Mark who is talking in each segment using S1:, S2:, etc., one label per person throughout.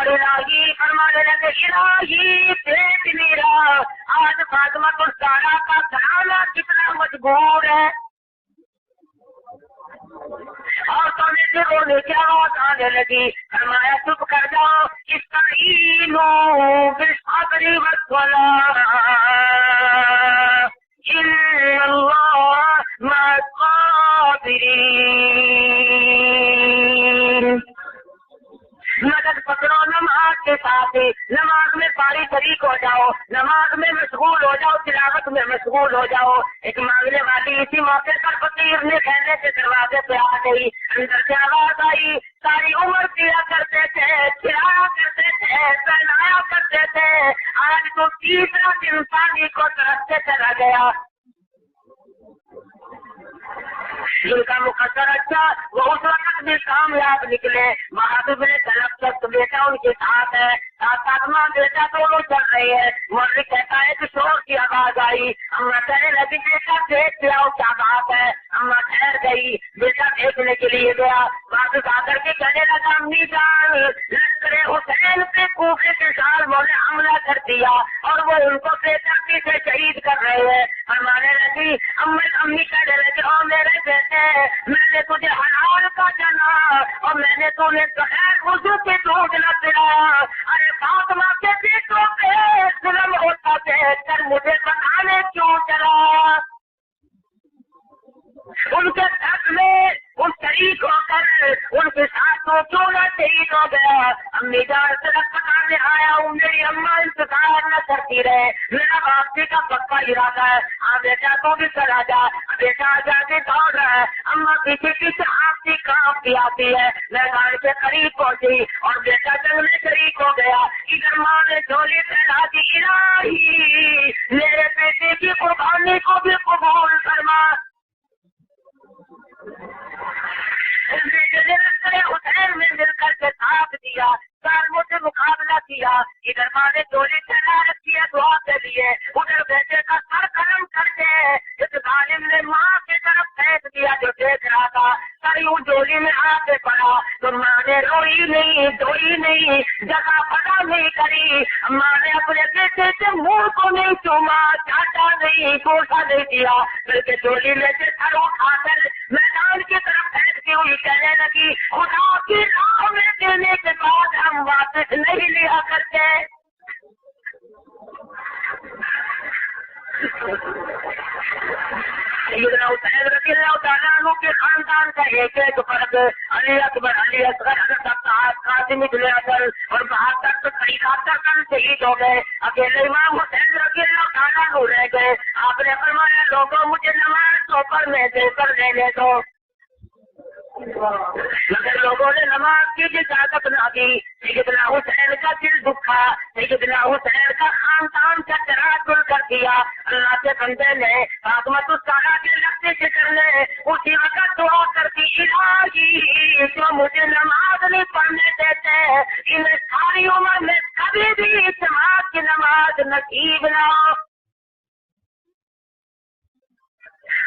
S1: اور الہی فرمانے لگے الہی دیکھ میرا آج فاطمہ الزہرا کا گھرانہ کتنا مجبور ہے. اور تو نے سے رونے کی آواز آنے لگی. فرمایا چپ کر جاؤ. استعینوا بالصبر والصلاۃ ان اللہ مع الصابرین. مدد پکڑو نماز کے ساتھ. نماز میں پاری شریک ہو جاؤ, نماز میں مشغول ہو جاؤ, تلاوت میں مشغول ہو جاؤ. ایک مانگنے والی اسی موقع پر فقیر نے کہنے کے دروازے پہ آ گئی. اندر سے آواز آئی, ساری عمر کیا کرتے تھے, کھلایا کرتے تھے, پہنایا کرتے تھے, آج تو تیسرا دن پانی کو ترستے چلا گیا. جن کا مقدر اچھا وہ اس وقت بھی کامیاب نکلے. محبوب نے طلب تک بیٹا ان کے ساتھ ہے, ساتھ ماں بیٹا دونوں چل رہی ہے. مولوی کہتا ہے کہ شور کی آواز آئی. اماں کہنے لگی بیٹا دیکھ کے آؤ کیا بات ہے. اماں ٹھہر گئی, بیٹا دیکھنے کے لیے گیا. واپس آ کر کے کہنے لگا امی جان لشکر حسین پہ کوفے کے سالموں نے حملہ کر دیا اور وہ ان کو بے دردی سے شہید کر رہے ہیں. فرمانے لگی امی کہنے لگی او میرے بیٹے میں نے تجھے حلال کا جانا اور میں نے تمہیں بغیر وضو کے دودھ نہ پلایا. ارے فاطمہ کے بیٹوں پہ ظلم ہوتا دیکھ کر مجھے بتانے کیوں چلا. ان کے ساتھ میں ان شریک ہو کر ان کے ساتھ تو کیوں نہ شہید ہو گیا. امی جان صرف بتانے آیا ہوں میری اماں انتظار نہ کرتی رہے. میرا واپسی کا پکا ارادہ ہے. ہاں بیٹا تو بھی چلا جا. بیٹا آجا کے دوڑ رہا ہے. اماں پیچھے پیچھے آتی کانپتی آتی ہے. میدان کے قریب پہنچی اور بیٹا جنگ میں شریک ہو گیا. ادھر ماں نے جھولی پہنا دی. الہی میرے بیٹے کی قربانی کو بھی قبول فرما. حسین میں مل کر کے ساتھ دیا, ظالموں سے مقابلہ کیا. ادھر ماں نے چولی پہنا رکھی ہے دعا کے لیے, ادھر بیٹے کا سر قلم کر کے اس ظالم نے ماں کی طرف پھینک دیا جو دیکھ رہا تھا. سر یوں چولی میں آ کے پڑا تو ماں نے روئی نہیں, دھوئی نہیں, جگہ پڑا نہیں کری. ماں نے اپنے بیٹے کے منہ کو نہیں چوما, چاٹا نہیں, کوسا نہیں دیا, بلکہ چولی میں سے سر اٹھا کر میدان کی طرف پھینکتی ہوئی کہنے لگی خدا کی راہ میں دینے کے بعد ہم واپس نہیں لیا کرتے. سیدنا حسین رضی اللہ تعالیٰ عنہ کے خاندان کا ایک ایک فرد علی اکبر, علی اصغر, حضرت عباس, قاسم ابن اصغر اور 72 تن شہید ہو گئے. اکیلے امام حسین رضی اللہ تعالیٰ عنہ رہ گئے. آپ نے فرمایا لوگوں مجھے نماز سوپر میں دے کر لینے دو. مگر لوگوں نے نماز کی اجازت نہ دی. سیدنا حسین کا دل دکھا, سیدنا حسین کا خاندان کا تراجل کر دیا. اللہ کے بندے نے فاطمہ الزہرا کے لگتے فکر نے اسی وقت دعا کر دی الہی جو مجھے نماز نہیں پڑھنے دیتے انہیں ساری عمر میں کبھی بھی جماعت کی نماز نصیب نہ ہو.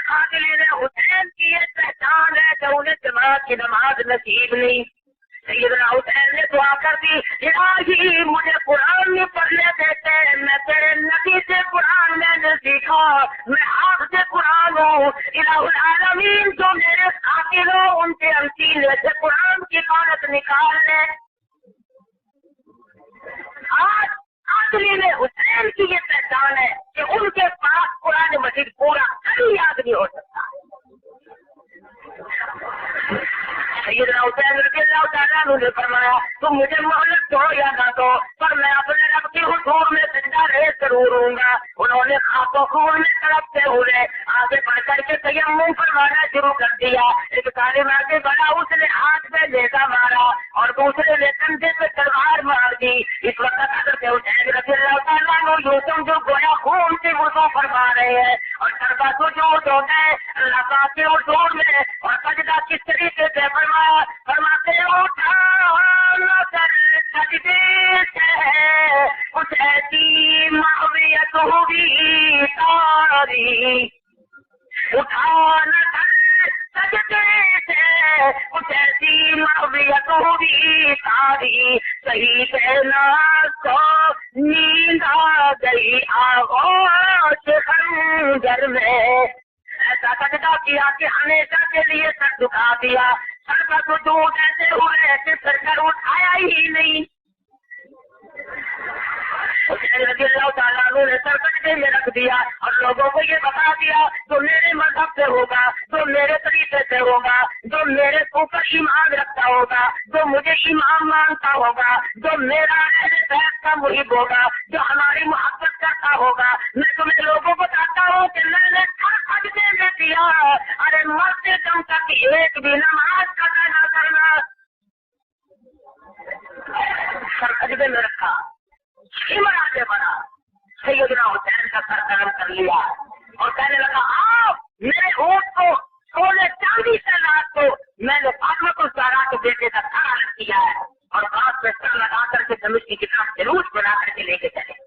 S1: قاتلین حسین کی یہ پہچان ہے کہ انہیں جماعت کی نماز نصیب نہیں. سیدنا حسین نے دعا کر دی الہی مجھے قرآن نہیں پڑھنے دیتے, میں تیرے نبی سے قرآن میں نے سیکھا, میں حافظ قرآن ہوں. الہ العالمین جو میرے قاتل ہو ان کے سینے سے قرآن کی لعنت نکال لے. آج قاتلین حسین کی یہ پہچان ہے کہ ان کے پاس قرآن مجید پورا کبھی یاد نہیں ہو سکتا. سیدنا حسین رضی اللہ تعالیٰ عنہ نے فرمایا تم مجھے مہلت دو یا نہ دو پر میں اپنے رب کی حضور میں زندہ ریز ضرور ہوں گا. انہوں نے خاک و خون میں تڑپتے ہوئے آگے بڑھ کر کے تیمم فرمانا شروع کر دیا. ایک طالب آگے بڑھا, اس نے ہاتھ میں نیزہ مارا اور دوسرے نے کندھے پہ تلوار مار دی. اس وقت حضرت حسین رضی اللہ تعالیٰ عنہ یوں سمجھو گویا خون سے وضو فرما رہے ہیں اور سربا سجود ہو گئے اللہ پاک کے حضور میں. اور سجدہ کس طریقے سے فرماتے اٹھا سجدے سے کچھ ایسی معاویت ہوئی تاری, اٹھا نہ سجدے سے کچھ ایسی معافیت ہوگی ساری صحیح کہنا تو نیند آ گئی آغوش خنجر میں، ایسا سجدہ کیا کہ ہمیشہ کے لیے سر جھکا دیا، سر کا سجود ایسے ہوئے کہ سر کر اٹھایا ہی نہیں۔ حسین رضی اللہ تعالیٰ عنہ نے سر سجدے میں رکھ دیا اور لوگوں کو یہ بتا دیا جو میرے مذہب سے ہوگا، جو میرے طریقے سے ہوگا، جو میرے اوپر ایمان رکھتا ہوگا، جو مجھے امام مانتا ہوگا، جو میرا اہل بیت کا محب ہوگا، جو ہماری محبت کرتا ہوگا، میں تمہیں لوگوں کو بتاتا ہوں کہ میں نے سر سجدے میں دیا، ارے مرتے دم تک ایک بھی نماز قضا نہ کرنا، سر سجدے میں رکھا، ہمت آگے بڑھا، سیدنا حسین کا سر قلم کر لیا اور کہنے لگا آپ میرے اونٹ کو سونے چاندی سے رات کو میں نے فاطمہ الزہرا کے بیٹے کا سر الگ کیا ہے اور بات میں سر لگا کر کے دمشق کی کتاب جلوس بنا کر کے لے کے چلے۔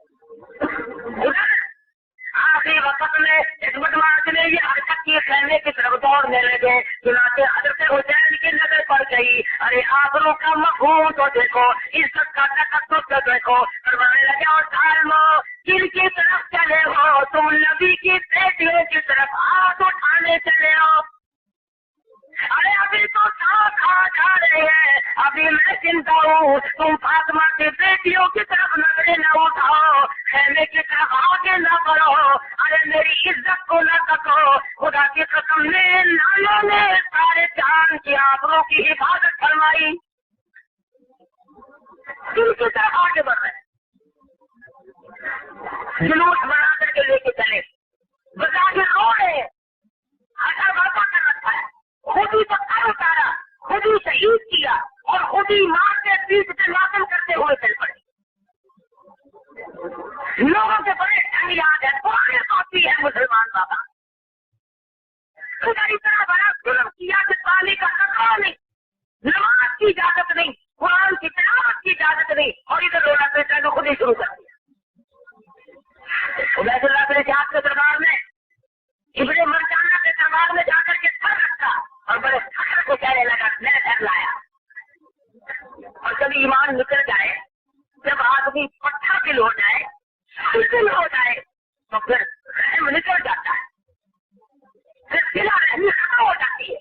S1: آخری وقت میں ایک بدماش نے یہ حرکت کی، خیمے کی طرف دوڑنے لگے، چنانچہ حضرت حسین کی نظر پڑ گئی، ارے آبرو کا مفہوم تو دیکھو، عزت کا تقدس تو دیکھو، فرمانے لگے اور ظالمو کن کی طرف چلے ہو، تم نبی کی بیٹیوں کی طرف ہاتھ اٹھانے چلے ہو، ارے ابھی تو ساتھ آ جا رہے ہیں، ابھی میں چنتا ہوں، تم فاطمہ کی بیٹیوں کی طرف نظریں نہ اٹھاؤ، خیمے کی طرف آگے نہ بڑھو، ارے میری عزت کو نہ تکو، خدا کی قسم میرے نانوں نے سارے جان کی آبروں کی حفاظت فرمائی، دل کی طرف آگے بڑھ رہے جلوس بنا کر کے لے کے چلے، بتا کے رو رہے، ہٹا بابا کر رکھا ہے، خود ہی پتھر اتارا، خود ہی شہید کیا اور خود ہی ماں کے پیٹ سے لازم کرتے ہوئے چل پڑے۔ لوگوں کے بڑے ڈھنگ یاد ہے، پرانے کافی ہے مسلمان بابا، خدا اتنا بڑا ظلم کیا کہ پانی کا خطرہ نہیں، نماز کی اجازت نہیں، قرآن کی تلاوت کی اجازت نہیں، اور ادھر رونا پیٹا تو خود ہی شروع کر دیا۔ عبید اللہ بن جہاد کے دربار میں، ابن مرجانہ کے دربار میں جا کر کے سر رکھا اور بڑے فخر کو کہنے لگا میں گھر لایا، اور جب ایمان نکل جائے، جب آدمی پٹھا دل ہو جائے، دل ہو جائے تو پھر رحم نکل جاتا ہے، پھر دلا رحمی ختم ہو جاتی ہے۔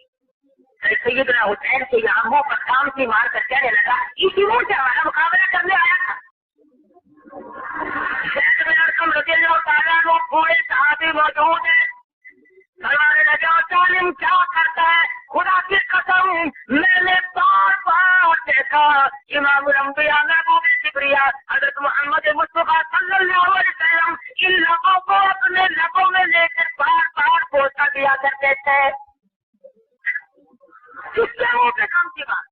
S1: سیدنا حسین کے یہاں منہ پر کام کی مار کر کہنے لگا اسی منہ سے ہمارا مقابلہ کرنے آیا تھا۔ زید بن ارقم رضی اللہ تعالیٰ عنہ پورے صحابی موجود ہیں، فرمانے لگا ظالم کیا کرتا ہے، خدا کی قسم میں نے بار بار دیکھا امام الانبیاء محبوب کبریا حضرت محمد مصطفیٰ صلی اللہ علیہ وسلم ان لبوں کو اپنے لبوں میں لے کر بار بار بوسہ دیا کرتے تھے، کس کے منہ پہ کام کی بات،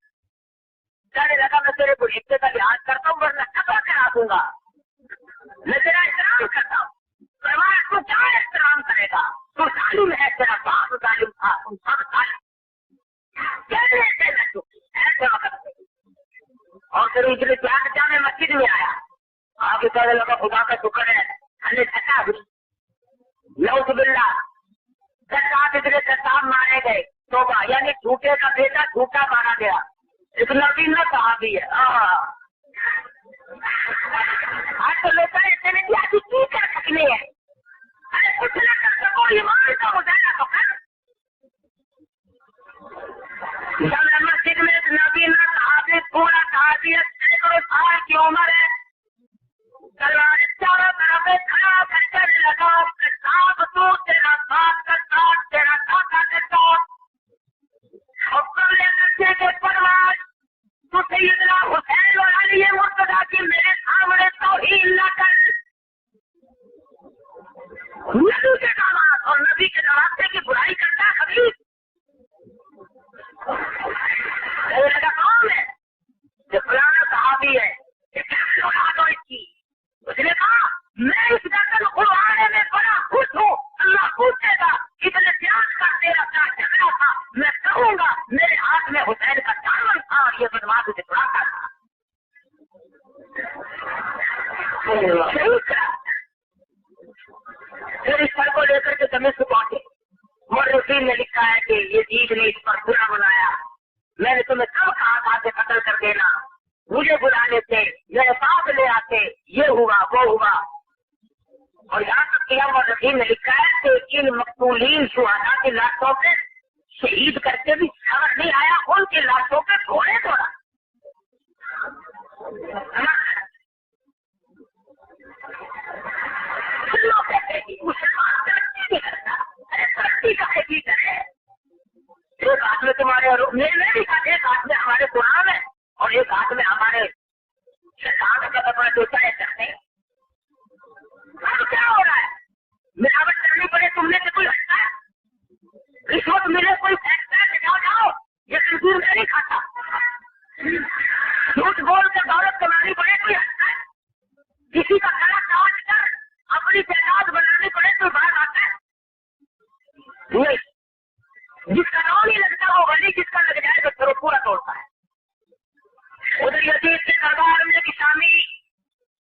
S1: کہنے لگا میں تیرے کو حصے کا لحاظ کرتا ہوں ورنہ کبا کرا دوں گا، میں تیرا احترام کرتا ہوں، فرمایا تو کیا احترام کرے گا، تو ظالم ہے، تیرا باپ ظالم تھا، تم سب ظالم، کہنے سے نہ چکی ایسے وقت میں، اور پھر اجلے جامع مسجد میں آیا، آگے کہنے لگا خدا کا شکر ہے ہمیں تھکا ہوئی، نعوذ باللہ، کساب ادھر کساب مارے گئے، توبہ یعنی جھوٹے کا بیٹا جھوٹا مارا گیا، ایک نبی نہ صحابی ہے، آج تو لوگ اتنے کی آج کی کر سکنے ہیں، ارے کچھ نہ کر سکو ایمان کا مظاہرہ تو کر، جامع مسجد میں ایک نبی نہ صحابی پورا تعزیت سینکڑوں سال کی عمر ہے، تلوار چاروں طرف کھڑا کر کر لگا کتاب تو تیرا باپ کا ساتھ تیرا کاکا کا ساتھ حکم لے کر کے پرواز تو سیدنا حسین اور علی مرتضیٰ کی میرے سامنے توہین نہ کر، نبی کے داماد اور نبی کے نواسے کی برائی کرتا کبھی لگا کون ہے جو فلانا صحابی ہے، اڑا دو اس کی، اس نے کہا میں اس دن قرآن میں بڑا خوش ہوں، اللہ پوچھے گا اتنے پیاس کا تیرا کیا جھگڑا تھا، میں کہوں گا میرے ہاتھ میں حسین کا دامن تھا اور یہ بدماش اسے چھڑاتا تھا، پھر اس پر کو لے کر کے دمشق پہنچے، مورخین نے لکھا ہے کہ یہ جیت نے اس پر برا بنایا میں نے تمہیں کب کہا تھا کہ قتل کر دینا؟ مجھے بلا لیتے، میرے پاس لے آتے، یہ ہوا وہ ہوا۔ اور یہاں تک کہ ہم رحیم نے لکھا ہے کہ ان مقتولین شہداء کی لاشوں پہ شہید کر کے بھی صبر نہیں آیا، ان کی لاشوں پہ گھوڑے دوڑا۔ لوگ کہتے ہیں کہ مسلمان ترقی نہیں کرتا، ارے ترقی کا ہے کرے، ایک ہاتھ میں تمہارے میرے بھی کہا ایک ہاتھ میں ہمارے قرآن ہے اور ایک ہاتھ میں ہمارے شیطان کا اپنا دوسرا ہے کرتے ہیں۔ اب کیا ہو رہا ہے؟ ملاوٹ کرنی پڑے تم نے کوئی ہٹتا ہے، رشوت ملے کوئی پھینکتا ہے کہ جاؤ یہ سنسور میں نہیں کھاتا، جھوٹ بول کے دولت کمانی پڑے کوئی ہٹتا ہے، کسی کا گلا کاٹ کر اپنی تعداد بنانی پڑے تو باہر آتا ہے نہیں۔ جس کا نام نہیں لگتا وہ ولی، جس کا لگ جائے تو پھر وہ پورا توڑتا ہے۔ ادھر یزید کے دربار میں شامی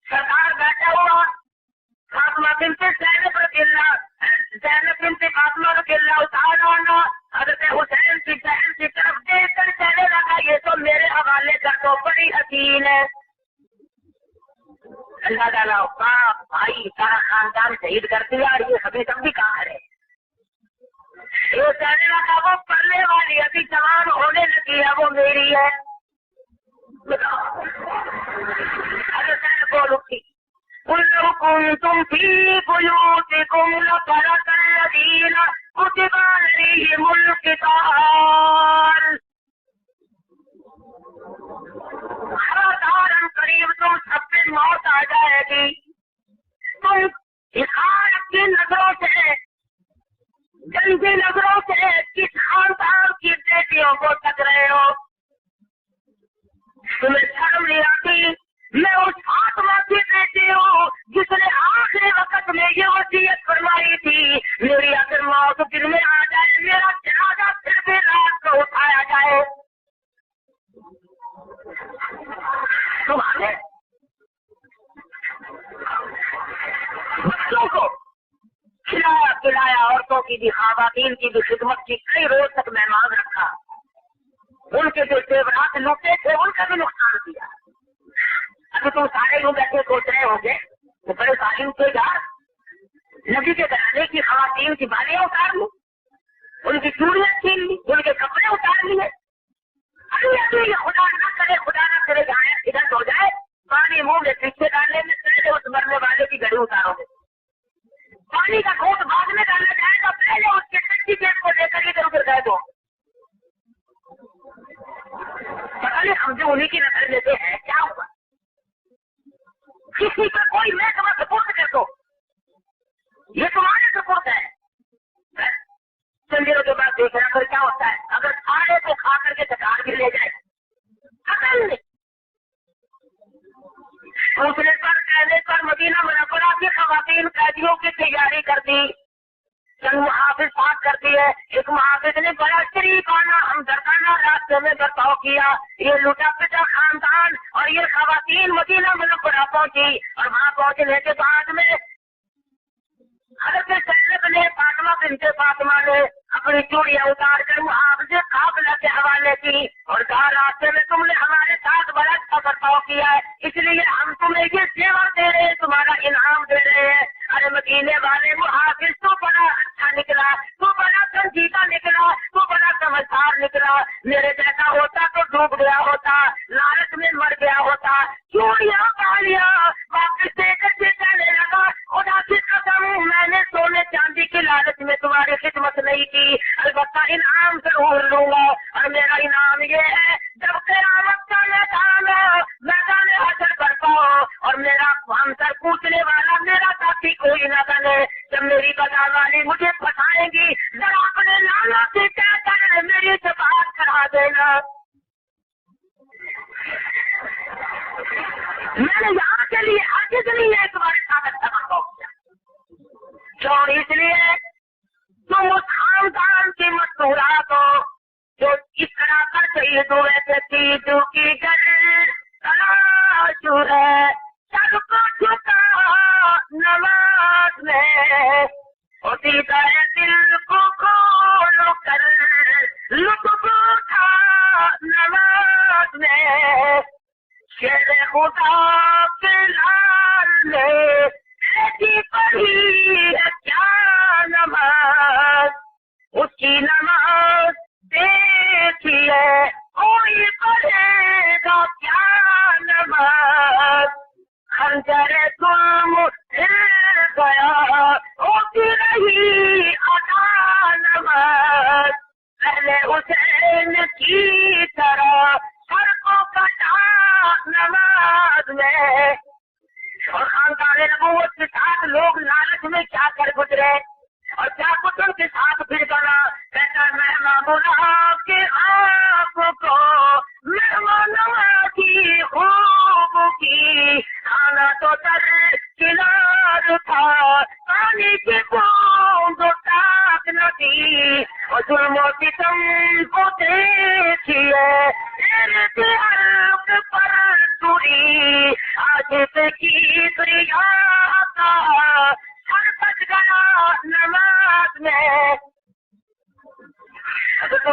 S1: سردار بیٹھا ہوا، فاطمہ بنت زینب رضی اللہ تعالیٰ عنہ حضرت حسین کی بہن کی طرف دیکھ کر کہنے لگا یہ تو میرے حوالے کر دو، بڑی حسین ہے۔ اللہ تعالیٰ باپ بھائی سارا خاندان شہید کر دیا اور یہ سبھی تم بھی کہاں ہے؟ یہ کہنے لگا وہ پڑھنے والی ابھی جوان ہونے لگی ہے وہ میری ہے۔ حسین بول اٹھی كنتم في بيوتكم لبرز الذين كتب عليهم القتال، خبردار قریب تم سب پہ موت آ جائے گی، تم اخار کی نظروں سے گندی نظروں سے کس خاندان کی بیٹیوں کو تک رہے ہو، تمہیں شرم نہیں آتی؟ میں اس فاطمہ کی بیٹی ہوں جس نے آخری وقت میں یہ وصیت فرمائی تھی میری اگر موت دن میں آ جائے میرا جنازہ پھر بھی رات کو اٹھایا جائے۔ تمہارے بچوں کو کھلایا پلایا، عورتوں کی بھی خواتین کی بھی خدمت کی، کئی روز تک مہمان رکھا، ان کے جو زیورات لوٹے تھے ان کا بھی نقصان کیا۔ ابھی تم سارے لوگ ایسے سوچ رہے ہوں گے تو بڑے تعلیم کے گھر نبی کے گھرانے کی خواتین کی بالیاں اتار لی، ان کی چوڑیاں چھین لی، ان کے کپڑے اتار لیے۔ ابھی خدا نہ کرے جائے ادھر ہو جائے، پانی منہ میں پیچھے ڈالنے میں پہلے اس مرنے والے کی گھڑی اتارو گے، پانی کا گھونٹ بعد میں ڈالا جائے گا، پہلے اس کے کچی جیب کو لے کر ادھر ادھر گئے دو۔ پتا نہیں ہم جو انہیں کی نظر لیتے ہیں کیا ہوا؟ کسی کا کوئی میں تمہیں سپورٹ کر دو، یہ تمہارے سپورٹ ہے۔ چند دنوں کے بعد دیکھ رہا پھر کیا ہوتا ہے، اگر سارے کو کھا کر کے سرکار بھی لے جائے اصل نہیں۔ دوسرے پر کہنے پر مدینہ منورہ کی خواتین قیدیوں کی تیاری کر دی، چند محافظ پاک کر دیے، ایک محافظ نے بڑا شریفانہ ہمدردانہ راستے میں برتاؤ کیا، یہ لوٹا پٹا خاندان اور یہ خواتین مدینہ منورہ پہنچی، اور وہاں پہنچنے کے بعد میں حضرت زینب نے فاطمہ بنت فاطمہ نے اپنی چوڑیاں اتار کر محافظ قافلہ کے حوالے کی اور کہا راستے میں تم نے ہمارے ساتھ بڑا اچھا برتاؤ کیا ہے، اس لیے ہم تمہیں یہ سیوا دے رہے ہیں، تمہارا انعام دے رہے ہیں۔ ارے مدینے والے محافظ تو بڑا اچھا نکلا، تو بڑا سنجیدہ نکلا، تو بڑا سمجھدار نکلا، میرے جیسا ہوتا تو ڈوب گیا ہوتا، لالچ میں مر گیا ہوتا، چوڑیاں بالیاں واپس دے کر کے کہنے لگا خدا کی قسم میں نے سونے چاندی کی لالچ میں تمہاری خدمت نہیں کی، البتہ انعام ضرور لوں گا، اور میرا انعام یہ ہے جب قیامت کا میدان حشر برپا ہو اور میرا ہم سر پوچھنے والا میرا ساتھی کوئی نہ بنے، جب میری بجا والی مجھے پھنسائے گی ذرا اپنے لالا سے کہہ کر میری شفاعت کرا دینا۔ میں نے یہاں کے لیے عاجز نہیں ہے تمہارے ساتھ اچھا برتاؤ کیا، کیوں؟ اس لیے تم اس خاندان کی مستورات ہو جو اس طرح کا شہید ہوئے تھے، تیجو کی گل تلاش ہے سب کو جھکا نماز میں، ہوتی ہے دل کو کھول کر لطف اٹھا اور خاندان نبوت کے ساتھ لوگ لالچ میں کیا کر گزرے اور کیا کچھ ان کے ساتھ پھر بنا کہتا میں مامولا کے آپ کو مہمان کی خوب کی کھانا تو در کنار تھا پانی کی بوند تاک نہ تھی اور ظلم و ستم کو دیکھیے تیرے پیار پر توری آج کی دریا کا سر بچ گیا نماز میں. حضرت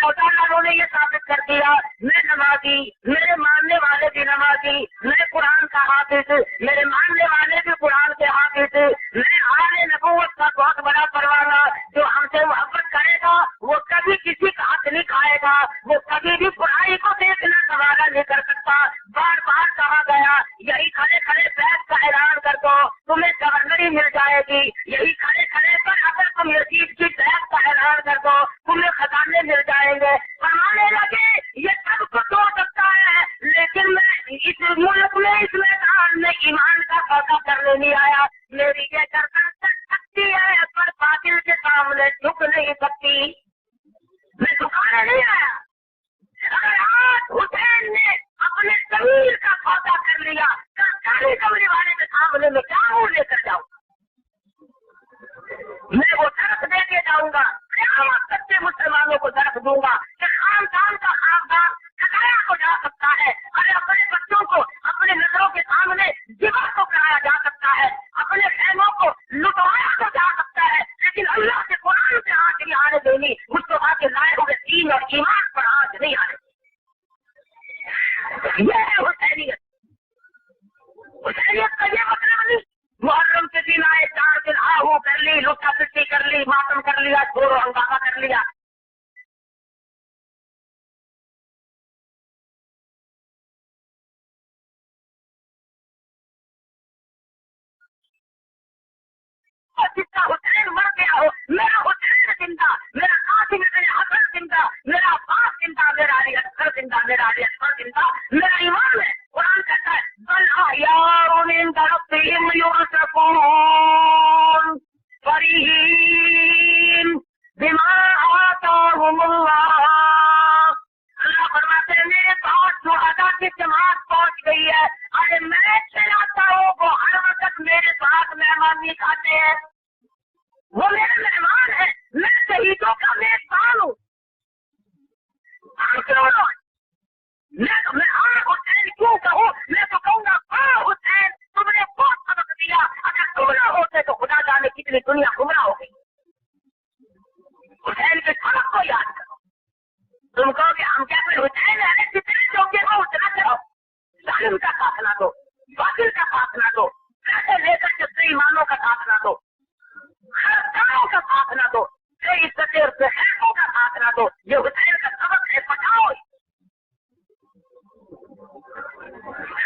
S1: مولانا نے یہ ثابت کر دیا میں نمازی، میرے ماننے والے بھی نمازی، میں قرآن کا حافظ، میرے ماننے والے بھی قرآن کے حافظ، میں آل نبوت کا بہت بڑا پروانہ. جو ہم سے محبت کرے گا وہ کبھی کسی کا حق نہیں کھائے گا، وہ کبھی بھی برائی کو دیکھنا گوارا نہیں کر سکتا. بار بار کہا گیا یہی کھڑے کھڑے بیت کا اعلان کر دو تمہیں گورنری مل جائے گی، یہی کھڑے کھڑے پر اگر تم یزید کی بیت کا اعلان کر دو تمہیں خزانے مل جائیں گے. فرمانے لگے یہ سب کچھ ہو سکتا ہے لیکن میں اس ملک میں اس میدان میں ایمان کا سودا کرنے نہیں آیا. میری یہ گردن تک سکتی ہے پر باطل کے سامنے جھک نہیں سکتی، میں جھکانے نہیں آیا. اگر آج حسین نے اپنے ضمیر کا سودا کر لیا سرکاری کمرے والے کے سامنے میں کیا منہ لے کر جاؤں؟ میں وہ درخت دے کے جاؤں گا، قیامت تک کے مسلمانوں کو درخت دوں گا کہ خاندان کا خاندان ٹھکایا کو جا سکتا ہے. ارے اپنے بچوں کو اپنے نظروں کے سامنے دیوار کو کرایا جا سکتا ہے، اپنے خیموں کو لٹوایا کو جا سکتا ہے، لیکن اللہ کے قرآن سے آنکھ نہیں آنے دینی، مصطفیٰ کے لائے ہوئے دین اور ایمان پر آنکھ نہیں آنے دینی. یہ ہے حسینیت. حسینیت کا یہ مطلب نہیں محرم کے دن آئے 4 دن آہو کر لی، لٹا پٹی کر لی، ماتم کر لیا، شور و ہنگامہ کر لیا. اور جس کا حسین مر گیا ہو، میرا حسین زندہ، میرا قاسم ابن حسن زندہ، میرا عباس زندہ، میرا علی اصغر زندہ، میرا علی اکبر زندہ، میرا ایمان ہے. قرآن کہتا ہے بل احیاء عند ربهم يرزقون فرحین بما آتاهم اللہ. اللہ فرماتے ہیں میرے پاس جو ادا کی جماعت پہنچ گئی ہے، ارے میں چلاتا ہوں وہ ہر وقت میرے ساتھ مہمانی کھاتے ہیں، وہ میرے مہمان ہیں، میں شہیدوں کا میزبان ہوں. میں حسین کیوں کہوں؟ میں تو کہوں گا حسین تم نے بہت سبق دیا، اگر تم نہ ہوتے تو خدا جانے کتنی دنیا گمراہ ہو گئی. حسین کے سبق کو یاد کرو. تم کہو کہ ہم کیا کوئی حسین ہے جتنے چونکے ہو اتنا کرو، ظالم کا ساتھ نہ دو، باطل کا ساتھ نہ دو، پیسے لے کر جتنے ایمانوں کا ساتھ نہ دو، خرچوں کا ساتھ نہ دو، بے عزتیں اور بے حیثیتوں کا ساتھ نہ دو. یہ حسین کا سبق ہے، بچاؤ.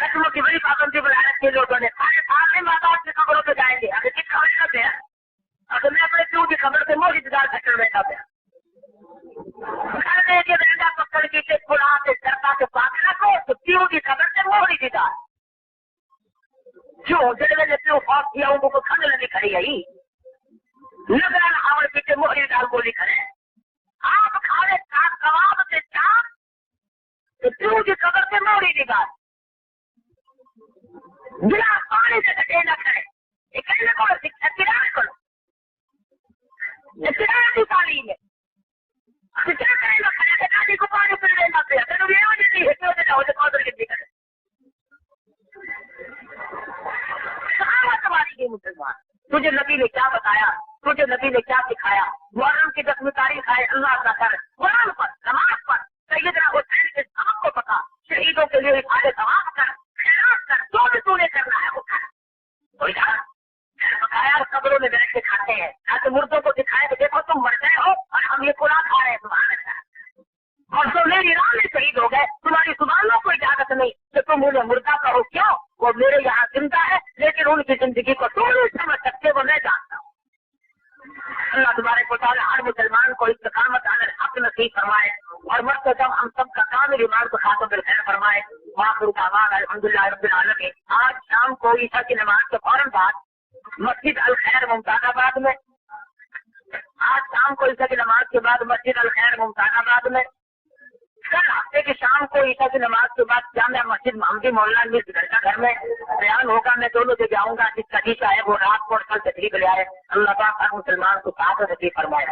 S1: رسموں کی بڑی پابندی بنانے کے لوگوں نے سارے سارے ماں باپ کی خبروں پہ جائیں گے. اگر کس خبر نہ دیا اگر میں اپنے پیوں کی خبر سے موہی دار ڈھکن بیٹھا گیا گھر میں کے بیٹھا پکڑ کے پڑا کے کرتا کے پاک نہ کو تو پیوں کی خبر سے موہی دیدار کیوں جڑے میں نے پیوں خوف کیا ان کو کھانے لگی کھڑی آئی نظر آور پیچھے موہی دار بولی کھڑے آپ کھانے چاک کباب سے چاک تو پیوں کی خبر سے موہی دیدار بلا پانی سے کٹے نہ کرے یہ کہنے کو کرایہ کرو یہ کرایہ کی تعلیم ہے. کیا کرے گا کھڑے دادی کو پانی پھر لینا پڑا پھر یہ وجہ نہیں ہے کیوں دیتا ہو قدر کی کرے کہاں تمہاری یہ مسلمان. تجھے نبی نے کیا بتایا، تجھے نبی نے کیا سکھایا؟ محرم کی 10ویں تاریخ آئے اللہ کا کر قرآن پر نماز پر سیدنا حسین کے سب کو پتا شہیدوں کے لیے اشارے ثواب کر خیرات کر جو بھی تو نے کرنا ہے وہ کر. کوئی بتایا قبروں میں بیٹھ کے کھاتے ہیں تاکہ مردوں کو دکھائے کہ دیکھو تم مر گئے ہو اور ہم یہ قرآن کھا رہے ہیں تمہارے ساتھ اور جو میری راہ میں شہید ہو گئے تمہاری زبانوں کو اجازت نہیں کہ تم انہیں مردہ کہو. کیوں؟ وہ میرے یہاں زندہ ہے لیکن ان کی زندگی کو تم نہیں سمجھ سکتے وہ میں جانتا ہوں. اللہ تمہارے کو تعالیٰ ہر مسلمان کو استقامت علی الحق نصیب فرمائے اور مرتے جب ہم سب کا کامل ایمان کو خاتم بالخیر فرمائے. وآخر دعوانا الحمدللہ رب العالمین. آج شام کو عشاء کی نماز کے فوراً بعد مسجد الخیر ممتاز آباد میں، آج شام کو عشاء کی نماز کے بعد مسجد الخیر ممتاز آباد میں، کل ہفتے کی شام کو عشاء کی نماز کے بعد جامعہ مسجد محمدی مولانا مرز گھر کا گھر میں بیان ہوگا. میں دونوں جگہ آؤں گا. جس کا عشاء ہے وہ رات کو اور کل تشریف لے آئے. اللہ پاک ہر مسلمان کو ساتھ نصیب فرمائے.